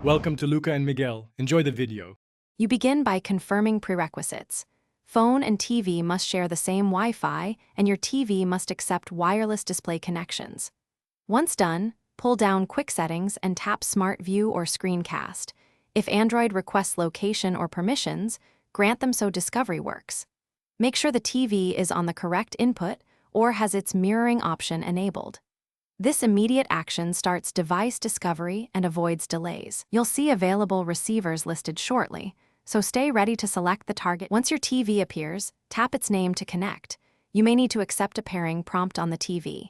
Welcome to Luca and Miguel. Enjoy the video. You begin by confirming prerequisites. Phone and TV must share the same Wi-Fi, and your TV must accept wireless display connections. Once done, pull down Quick Settings and tap Smart View or Screencast. If Android requests location or permissions, grant them so Discovery works. Make sure the TV is on the correct input or has its mirroring option enabled. This immediate action starts device discovery and avoids delays. You'll see available receivers listed shortly, so stay ready to select the target. Once your TV appears, tap its name to connect. You may need to accept a pairing prompt on the TV.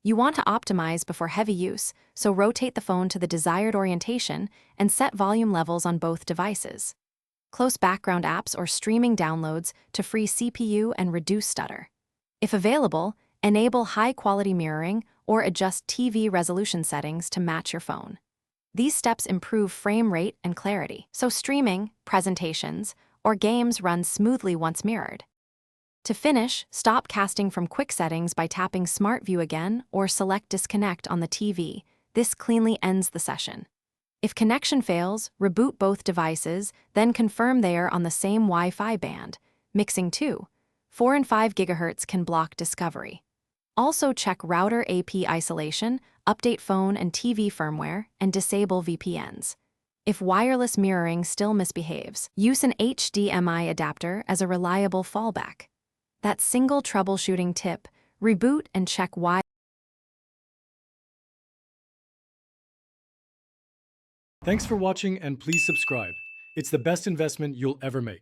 You want to optimize before heavy use, so rotate the phone to the desired orientation and set volume levels on both devices. Close background apps or streaming downloads to free CPU and reduce stutter. If available, enable high-quality mirroring or adjust TV resolution settings to match your phone. These steps improve frame rate and clarity, so streaming, presentations, or games run smoothly once mirrored. To finish, stop casting from Quick Settings by tapping Smart View again or select Disconnect on the TV. This cleanly ends the session. If connection fails, reboot both devices, then confirm they are on the same Wi-Fi band. Mixing too. 4 and 5 GHz can block discovery. Also check router AP isolation, update phone and TV firmware, and disable VPNs. If wireless mirroring still misbehaves, use an HDMI adapter as a reliable fallback. That single troubleshooting tip, reboot and check why. Thanks for watching and please subscribe. It's the best investment you'll ever make.